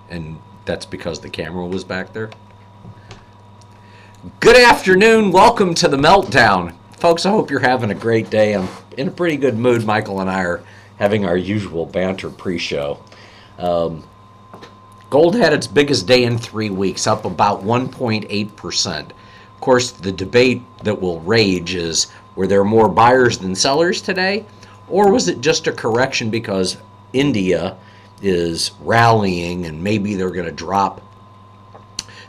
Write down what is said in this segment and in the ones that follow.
And that's because the camera was back there. Good afternoon. Welcome to the Meltdown. Folks, I hope you're having a great day. I'm in a pretty good mood. Michael and I are having our usual banter pre-show. Gold had its biggest day in 3 weeks, up about 1.8%. Of course, the debate that will rage is, were there more buyers than sellers today? Or was it just a correction because India is rallying and maybe they're going to drop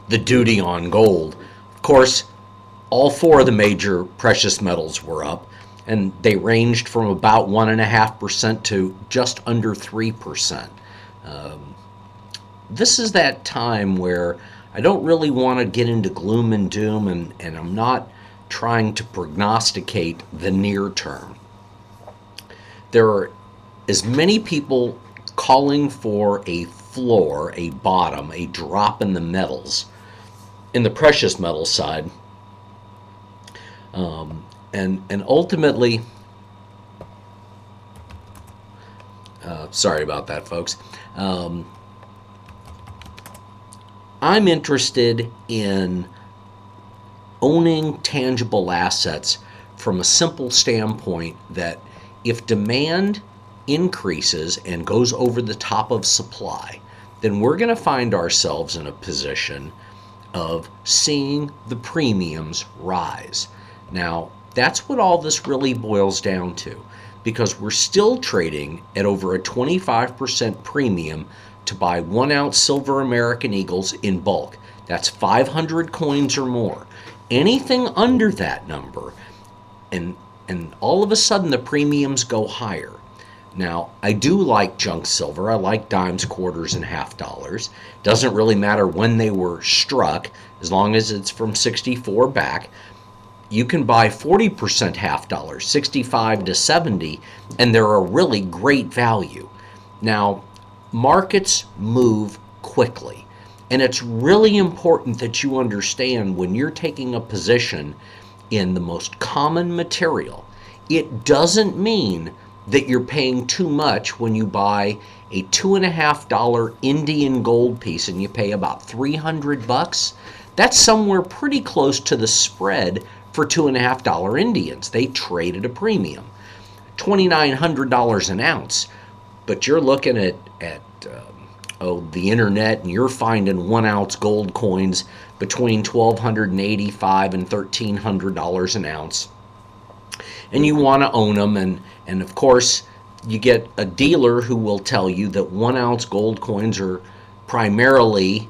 the duty on gold? Of course, all four of the major precious metals were up, and they ranged from about 1.5% to just under 3%. This is that time where I don't really want to get into gloom and doom, and I'm not trying to prognosticate the near term. There are as many people calling for a floor, a bottom, a drop in the metals, in the precious metal side, and ultimately, sorry about that, folks. I'm interested in owning tangible assets from a simple standpoint that if demand increases and goes over the top of supply, then we're going to find ourselves in a position of seeing the premiums rise. Now, that's what all this really boils down to, because we're still trading at over a 25% premium to buy 1 ounce silver American Eagles in bulk. That's 500 coins or more. Anything under that number, and all of a sudden the premiums go higher. Now, I do like junk silver. I like dimes, quarters, and half dollars. Doesn't really matter when they were struck, as long as it's from 64 back. You can buy 40% half dollars, 65 to 70, and they're a really great value. Now, markets move quickly, and it's really important that you understand when you're taking a position in the most common material, it doesn't mean that you're paying too much when you buy a $2.50 Indian gold piece and you pay about $300. That's somewhere pretty close to the spread for $2.50 Indians. They trade at a premium, $2,900 an ounce. But you're looking at the internet, and you're finding 1 ounce gold coins between $1,285 and $1,300 an ounce, and you want to own them. And of course, you get a dealer who will tell you that 1 ounce gold coins are primarily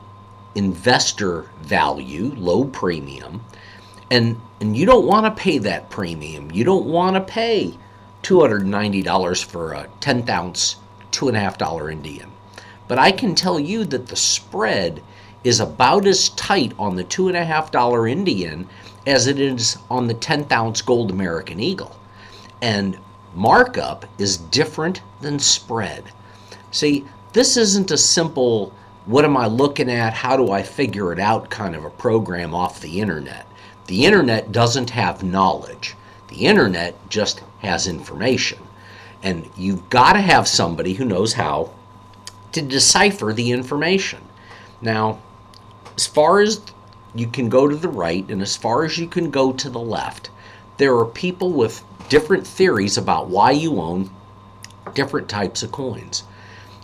investor value, low premium, and you don't want to pay that premium. You don't want to pay $290 for a 10th ounce $2.50 Indian. But I can tell you that the spread is about as tight on the $2.50 Indian as it is on the 10th ounce gold American Eagle. And markup is different than spread. See, this isn't a simple, what am I looking at, how do I figure it out kind of a program off the internet. The internet doesn't have knowledge. The internet just has information. And you've got to have somebody who knows how to decipher the information. Now, as far as you can go to the right and as far as you can go to the left, there are people with different theories about why you own different types of coins.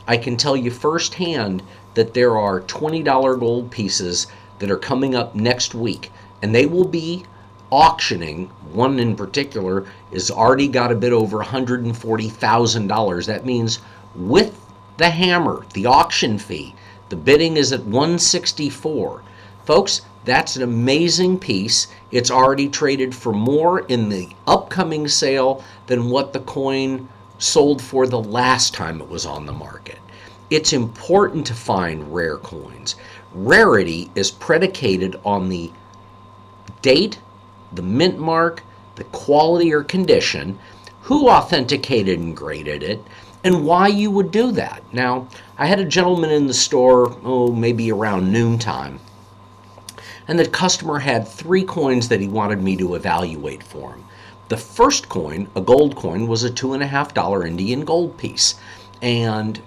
I can tell you firsthand that there are $20 gold pieces that are coming up next week, and they will be auctioning. One in particular is already got a bit over $140,000. That means with the hammer, the auction fee, the bidding is at $164. Folks, that's an amazing piece. It's already traded for more in the upcoming sale than what the coin sold for the last time it was on the market. It's important to find rare coins. Rarity is predicated on the date, the mint mark, the quality or condition, who authenticated and graded it, and why you would do that. Now, I had a gentleman in the store, maybe around noontime, and the customer had 3 coins that he wanted me to evaluate for him. The first coin, a gold coin, was a $2.50 Indian gold piece, and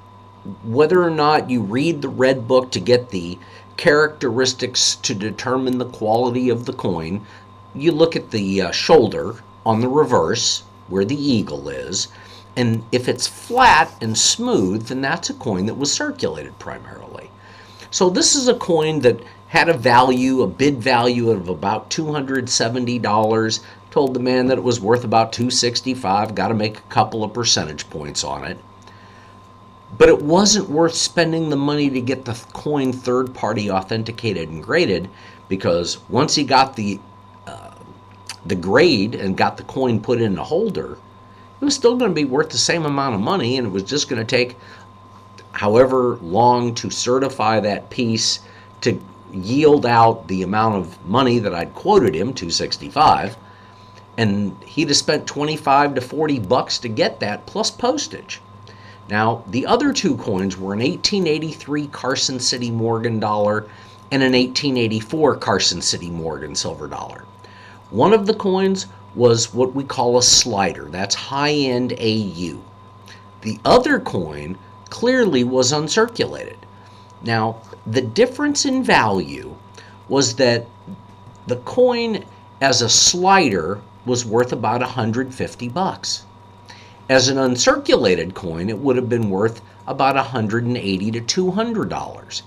whether or not you read the red book to get the characteristics to determine the quality of the coin, you look at the shoulder on the reverse where the eagle is, and if it's flat and smooth, then that's a coin that was circulated primarily. So this is a coin that had a value, a bid value of about $270. Told the man that it was worth about $265. Got to make a couple of percentage points on it. But it wasn't worth spending the money to get the coin third-party authenticated and graded, because once he got the grade and got the coin put in the holder, it was still going to be worth the same amount of money, and it was just going to take however long to certify that piece to yield out the amount of money that I'd quoted him, $265, and he'd have spent $25 to $40 to get that plus postage. Now, the other two coins were an 1883 Carson City Morgan dollar and an 1884 Carson City Morgan silver dollar. One of the coins was what we call a slider. That's high-end AU. The other coin clearly was uncirculated. Now, the difference in value was that the coin as a slider was worth about $150. As an uncirculated coin, it would have been worth about $180 to $200.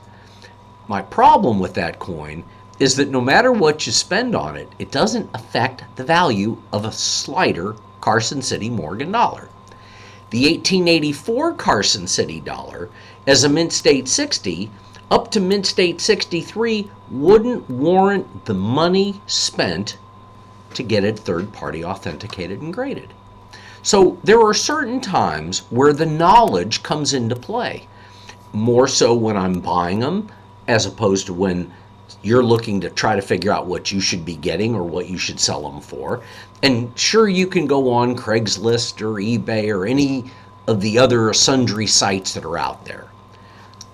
My problem with that coin is that no matter what you spend on it, it doesn't affect the value of a slider Carson City Morgan dollar. The 1884 Carson City dollar, as a mint state 60, up to mint state 63, wouldn't warrant the money spent to get it third-party authenticated and graded. So there are certain times where the knowledge comes into play, more so when I'm buying them as opposed to when you're looking to try to figure out what you should be getting or what you should sell them for. And sure, you can go on Craigslist or eBay or any of the other sundry sites that are out there.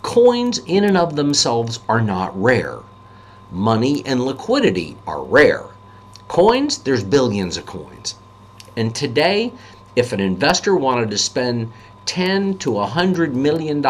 Coins in and of themselves are not rare. Money and liquidity are rare. Coins, there's billions of coins. And today, if an investor wanted to spend $10 to $100 million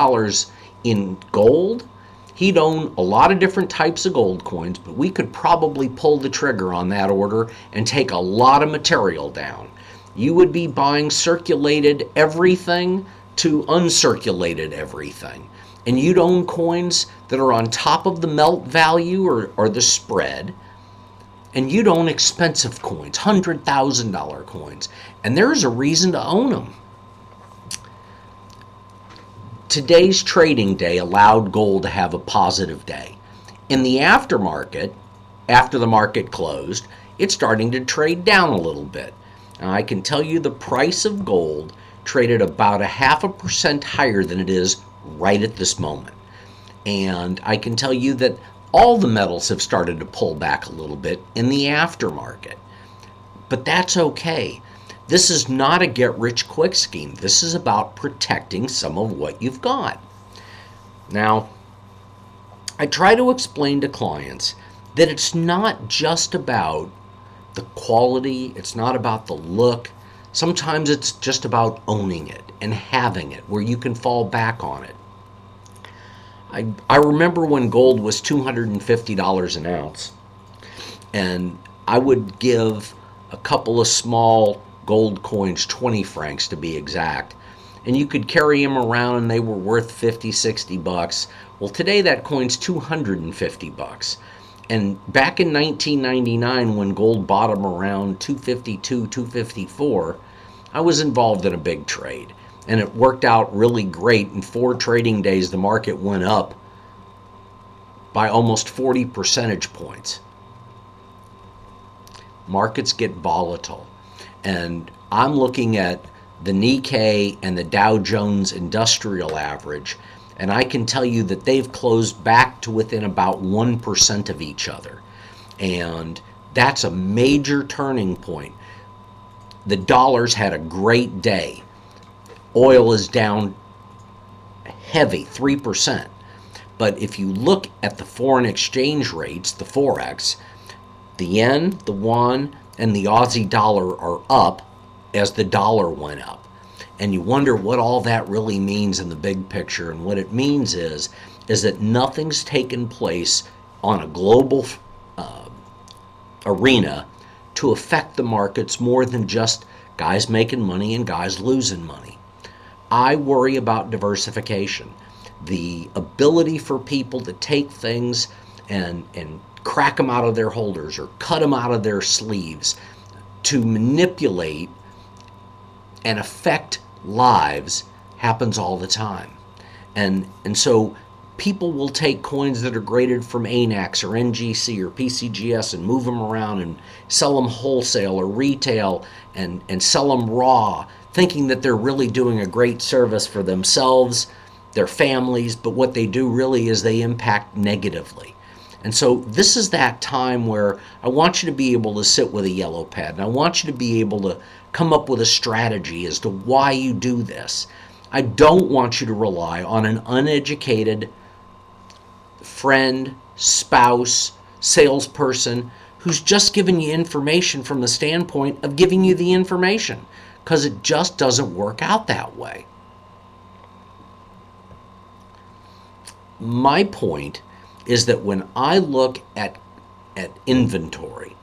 in gold, he'd own a lot of different types of gold coins, but we could probably pull the trigger on that order and take a lot of material down. You would be buying circulated everything to uncirculated everything. And you'd own coins that are on top of the melt value or the spread. And you'd own expensive coins, $100,000 coins. And there's a reason to own them. Today's trading day allowed gold to have a positive day. In the aftermarket, after the market closed, it's starting to trade down a little bit. Now, I can tell you the price of gold traded about 0.5% higher than it is right at this moment. And I can tell you that all the metals have started to pull back a little bit in the aftermarket. But that's okay. This is not a get-rich-quick scheme. This is about protecting some of what you've got. Now, I try to explain to clients that it's not just about the quality, it's not about the look. Sometimes it's just about owning it and having it where you can fall back on it. I remember when gold was $250 an ounce, and I would give a couple of small gold coins, 20 francs to be exact, and you could carry them around and they were worth 50, 60 bucks. Well, today that coin's 250 bucks. And back in 1999, when gold bottomed around 252, 254, I was involved in a big trade. And it worked out really great. In 4 trading days, the market went up by almost 40 percentage points. Markets get volatile. And I'm looking at the Nikkei and the Dow Jones Industrial Average, and I can tell you that they've closed back to within about 1% of each other. And that's a major turning point. The dollar's had a great day. Oil is down heavy, 3%. But if you look at the foreign exchange rates, the Forex, the yen, the won, and the Aussie dollar are up as the dollar went up. and you wonder what all that really means in the big picture. And what it means is that nothing's taken place on a global arena to affect the markets more than just guys making money and guys losing money. I worry about diversification, the ability for people to take things and crack them out of their holders or cut them out of their sleeves to manipulate and affect lives happens all the time. And so people will take coins that are graded from ANAX or NGC or PCGS and move them around and sell them wholesale or retail and sell them raw, thinking that they're really doing a great service for themselves, their families, but what they do really is they impact negatively. And so this is that time where I want you to be able to sit with a yellow pad, and I want you to be able to come up with a strategy as to why you do this. I don't want you to rely on an uneducated friend, spouse, salesperson who's just giving you information from the standpoint of giving you the information, because it just doesn't work out that way. My point is that when I look at inventory,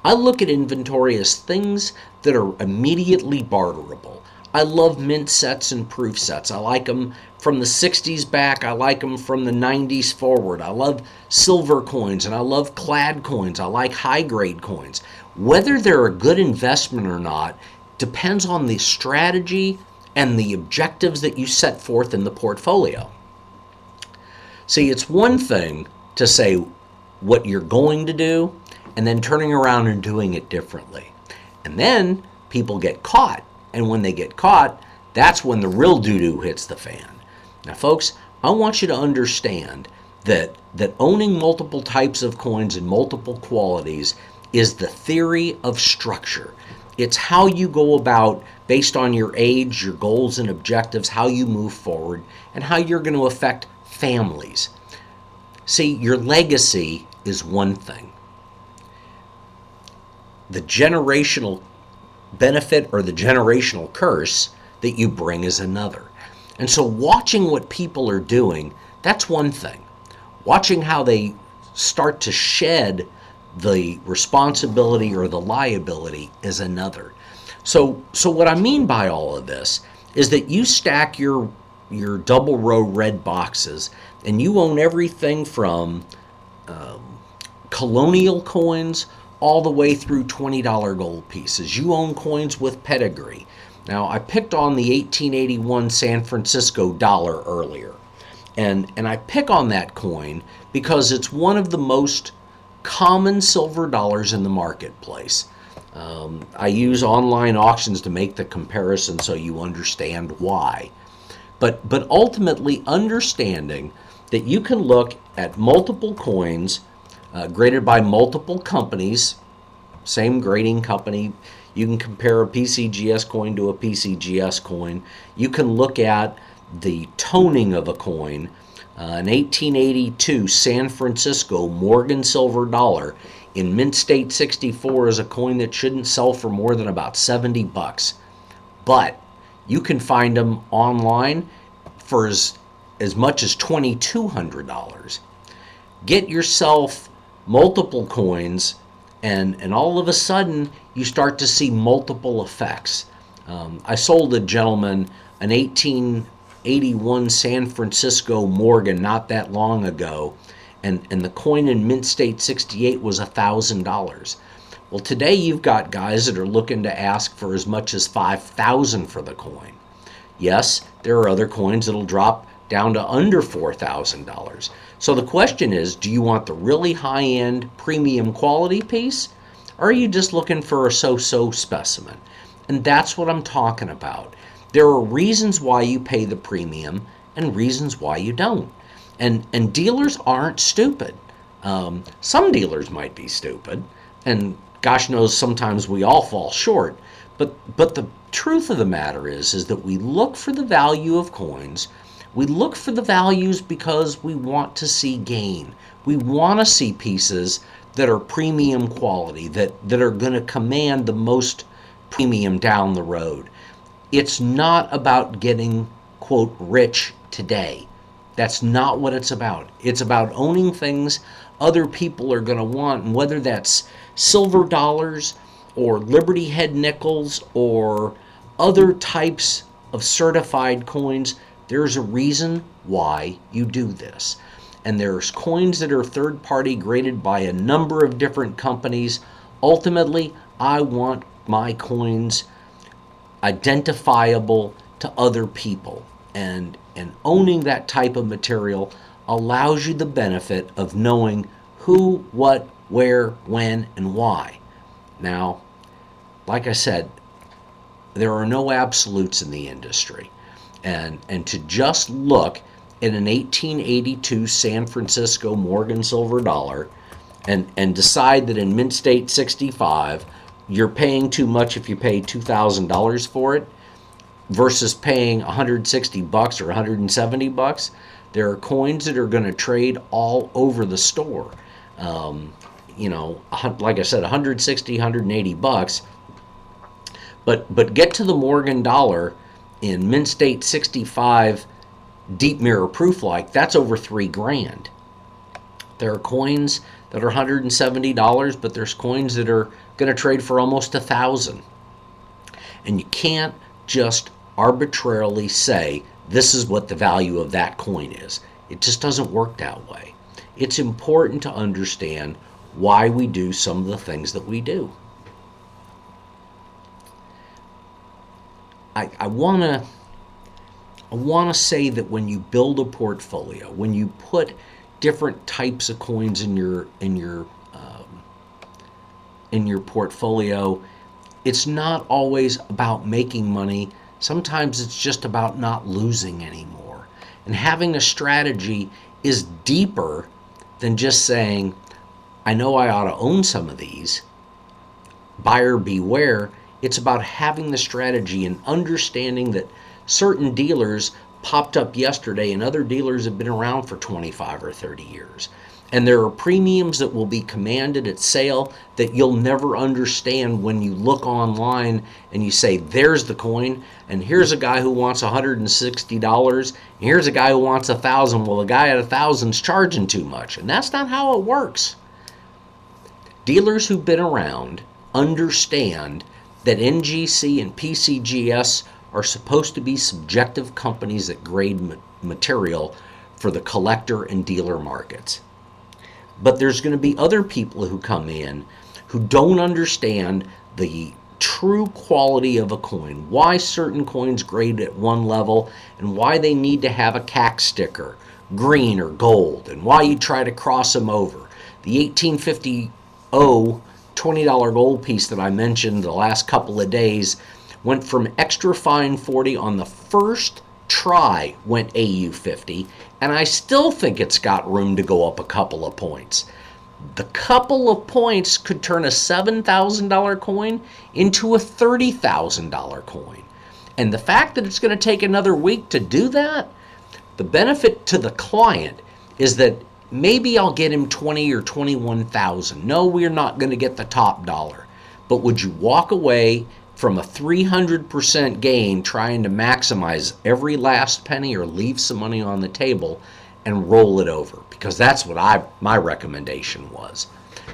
I look at inventory as things that are immediately barterable. I love mint sets and proof sets. I like them from the 60s back. I like them from the 90s forward. I love silver coins and I love clad coins. I like high-grade coins. Whether they're a good investment or not depends on the strategy and the objectives that you set forth in the portfolio. See, it's one thing to say what you're going to do and then turning around and doing it differently. And then people get caught. And when they get caught, that's when the real doo-doo hits the fan. Now, folks, I want you to understand that owning multiple types of coins and multiple qualities is the theory of structure. It's how you go about, based on your age, your goals and objectives, how you move forward, and how you're going to affect families. See, your legacy is one thing. The generational benefit or the generational curse that you bring is another. And so watching what people are doing, that's one thing. Watching how they start to shed the responsibility or the liability is another. So what I mean by all of this is that you stack your double row red boxes and you own everything from colonial coins all the way through $20 gold pieces. You own coins with pedigree. Now, I picked on the 1881 San Francisco dollar earlier, and I pick on that coin because it's one of the most common silver dollars in the marketplace. I use online auctions to make the comparison so you understand why. But ultimately understanding that you can look at multiple coins graded by multiple companies, same grading company. You can compare a PCGS coin to a PCGS coin. You can look at the toning of a coin. An 1882 San Francisco Morgan silver dollar in mint state 64 is a coin that shouldn't sell for more than about $70. But you can find them online for as much as $2,200. Get yourself multiple coins, and all of a sudden you start to see multiple effects. I sold a gentleman an 1881 San Francisco Morgan not that long ago, and the coin in mint state 68 was $1,000. Well, today you've got guys that are looking to ask for as much as $5,000 for the coin. Yes, there are other coins that'll drop down to under $4,000. So the question is, do you want the really high-end premium quality piece, or are you just looking for a so-so specimen? And that's what I'm talking about. There are reasons why you pay the premium and reasons why you don't. And dealers aren't stupid. Some dealers might be stupid, and gosh knows sometimes we all fall short. But the truth of the matter is that we look for the value of coins. We look for the values because we want to see gain. We want to see pieces that are premium quality, that are going to command the most premium down the road. It's not about getting, quote, rich today. That's not what it's about. It's about owning things other people are going to want, and whether that's silver dollars or Liberty Head nickels or other types of certified coins, there's a reason why you do this. And there's coins that are third party graded by a number of different companies. Ultimately, I want my coins identifiable to other people. And owning that type of material allows you the benefit of knowing who, what, where, when, and why. Now, like I said, there are no absolutes in the industry. And to just look at an 1882 San Francisco Morgan silver dollar and decide that in mint state 65 you're paying too much if you pay $2,000 for it versus paying $160 or $170, there are coins that are going to trade all over the store. Like I said, $160, $180. But get to the Morgan dollar in mint state 65 deep mirror proof, like that's over $3,000. There are coins that are $170, but there's coins that are going to trade for almost $1,000. And you can't just arbitrarily say this is what the value of that coin is. It just doesn't work that way. It's important to understand why we do some of the things that we do. I want to say that when you build a portfolio, when you put different types of coins in your portfolio, it's not always about making money. Sometimes it's just about not losing anymore. And having a strategy is deeper than just saying, I know I ought to own some of these. Buyer beware. It's about having the strategy and understanding that certain dealers popped up yesterday and other dealers have been around for 25 or 30 years. And there are premiums that will be commanded at sale that you'll never understand when you look online and you say, there's the coin, and here's a guy who wants $160, and here's a guy who wants $1,000. Well, the guy at $1,000's charging too much. And that's not how it works. Dealers who've been around understand that NGC and PCGS are supposed to be subjective companies that grade material for the collector and dealer markets. But there's going to be other people who come in who don't understand the true quality of a coin, why certain coins grade at one level, and why they need to have a CAC sticker, green or gold, and why you try to cross them over. The 1850 $20 gold piece that I mentioned the last couple of days went from extra fine 40 on the first try, went AU 50, and I still think it's got room to go up a couple of points. The couple of points could turn a $7,000 coin into a $30,000 coin. And the fact that it's going to take another week to do that, the benefit to the client is that maybe I'll get him 20 or 21,000. No, we're not going to get the top dollar. But would you walk away from a 300% gain trying to maximize every last penny or leave some money on the table and roll it over? Because that's what my recommendation was.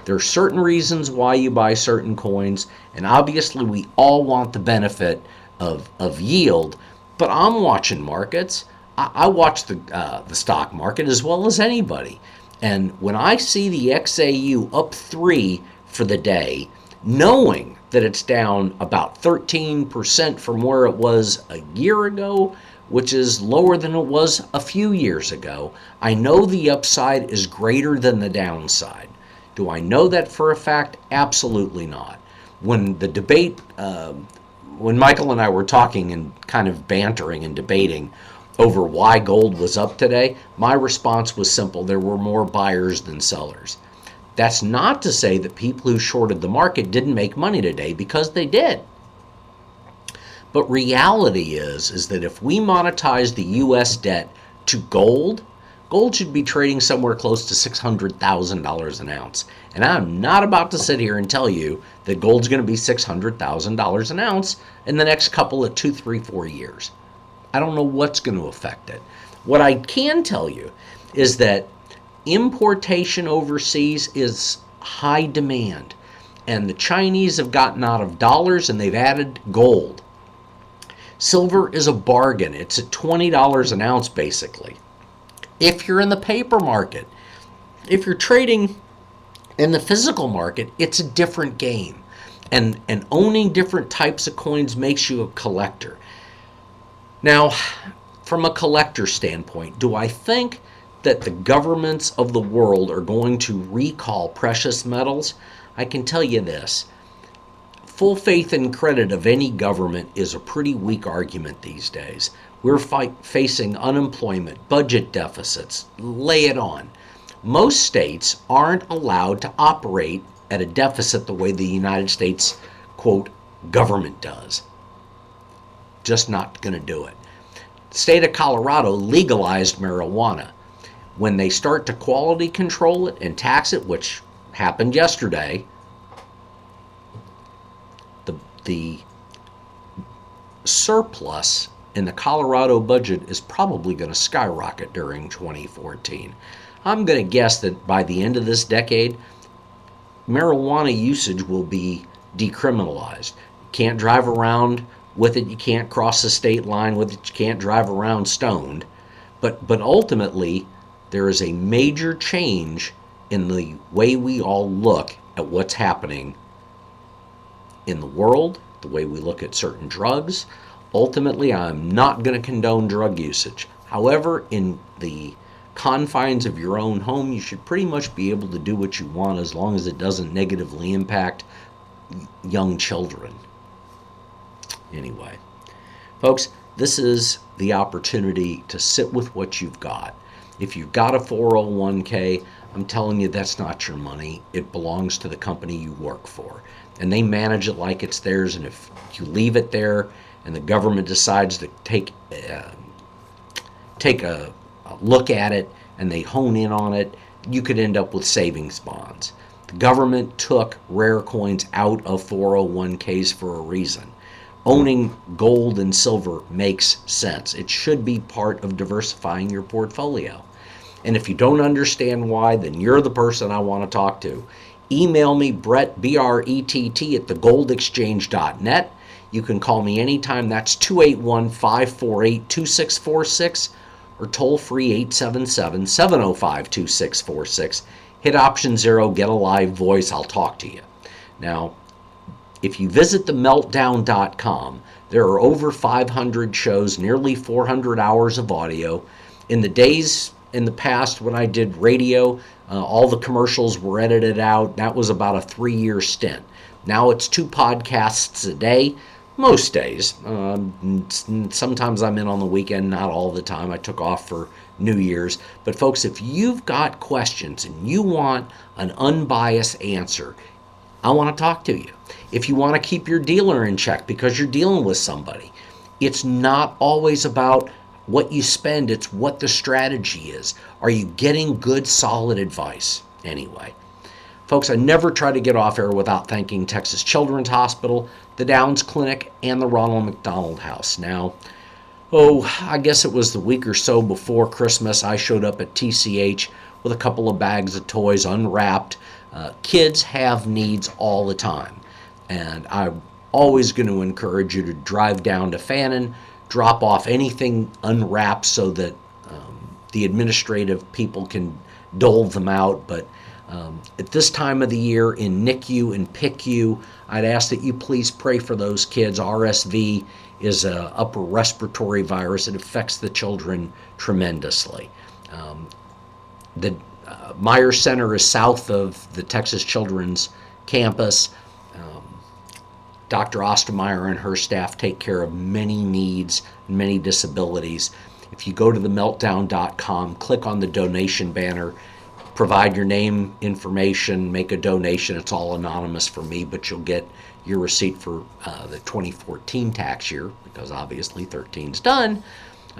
There are certain reasons why you buy certain coins, and obviously we all want the benefit of yield, but I'm watching markets. I watch the stock market as well as anybody. And when I see the XAU up 3 for the day, knowing that it's down about 13% from where it was a year ago, which is lower than it was a few years ago, I know the upside is greater than the downside. Do I know that for a fact? Absolutely not. When the debate, when Michael and I were talking and kind of bantering and debating over why gold was up today, my response was simple. There were more buyers than sellers. That's not to say that people who shorted the market didn't make money today, because they did. But reality is that if we monetize the U.S. debt to gold, gold should be trading somewhere close to $600,000 an ounce. And I'm not about to sit here and tell you that gold's going to be $600,000 an ounce in the next couple of 2, 3, 4 years. I don't know what's going to affect it. What I can tell you is that importation overseas is high demand. And the Chinese have gotten out of dollars and they've added gold. Silver is a bargain. It's at $20 an ounce basically. If you're in the paper market, if you're trading in the physical market, it's a different game. And owning different types of coins makes you a collector. Now, from a collector standpoint, do I think that the governments of the world are going to recall precious metals? I can tell you this. Full faith and credit of any government is a pretty weak argument these days. We're facing unemployment, budget deficits, lay it on. Most states aren't allowed to operate at a deficit the way the United States, quote, government does. Just not going to do it. The state of Colorado legalized marijuana. When they start to quality control it and tax it, which happened yesterday, the surplus in the Colorado budget is probably going to skyrocket during 2014. I'm going to guess that by the end of this decade, marijuana usage will be decriminalized. You can't drive around with it. You can't cross the state line with it. You can't drive around stoned. But ultimately, there is a major change in the way we all look at what's happening in the world, the way we look at certain drugs. Ultimately, I'm not going to condone drug usage. However, in the confines of your own home, you should pretty much be able to do what you want as long as it doesn't negatively impact young children. Anyway, folks, this is the opportunity to sit with what you've got. If you've got a 401k, I'm telling you that's not your money. It belongs to the company you work for. And they manage it like it's theirs. And if you leave it there and the government decides to take a look at it and they hone in on it, you could end up with savings bonds. The government took rare coins out of 401ks for a reason. Owning gold and silver makes sense. It should be part of diversifying your portfolio. And if you don't understand why, then you're the person I want to talk to. Email me, Brett, B-R-E-T-T, at thegoldexchange.net. You can call me anytime. That's 281-548-2646 or toll free 877-705-2646. Hit option 0, get a live voice. I'll talk to you. Now, if you visit themeltdown.com, there are over 500 shows, nearly 400 hours of audio. In the days in the past when I did radio, all the commercials were edited out. That was about a 3-year stint. Now it's 2 podcasts a day, most days. Sometimes I'm in on the weekend, not all the time. I took off for New Year's. But folks, if you've got questions and you want an unbiased answer, I want to talk to you. If you want to keep your dealer in check because you're dealing with somebody, it's not always about what you spend, it's what the strategy is. Are you getting good, solid advice? Anyway, folks, I never try to get off air without thanking Texas Children's Hospital, the Downs Clinic, and the Ronald McDonald House. Now, I guess it was the week or so before Christmas, I showed up at TCH with a couple of bags of toys unwrapped. Kids have needs all the time, and I'm always going to encourage you to drive down to Fannin, drop off anything unwrapped so that the administrative people can dole them out. But at this time of the year in NICU and PICU, I'd ask that you please pray for those kids. RSV is an upper respiratory virus. It affects the children tremendously. The Myers Center is south of the Texas Children's campus. Dr. Ostermeyer and her staff take care of many needs, many disabilities. If you go to themeltdown.com, click on the donation banner, provide your name, information, make a donation. It's all anonymous for me, but you'll get your receipt for the 2014 tax year, because obviously 13's done.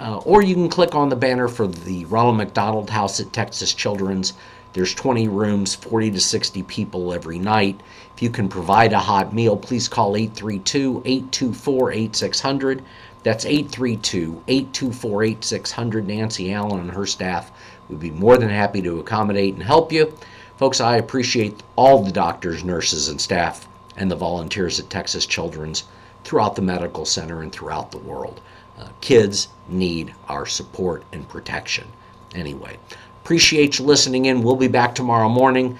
Or you can click on the banner for the Ronald McDonald House at Texas Children's. There's 20 rooms, 40 to 60 people every night. If you can provide a hot meal, please call 832-824-8600. That's 832-824-8600. Nancy Allen and her staff would be more than happy to accommodate and help you. Folks, I appreciate all the doctors, nurses, and staff and the volunteers at Texas Children's throughout the medical center and throughout the world. Kids need our support and protection. Anyway, appreciate you listening in. We'll be back tomorrow morning.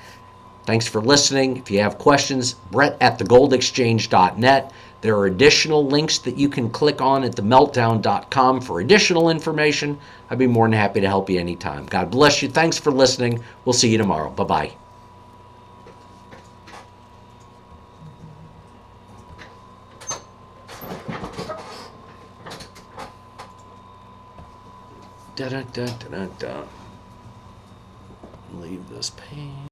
Thanks for listening. If you have questions, Brett at thegoldexchange.net. There are additional links that you can click on at themeltdown.com for additional information. I'd be more than happy to help you anytime. God bless you. Thanks for listening. We'll see you tomorrow. Bye-bye. Da, da, da, da, da. Leave this page.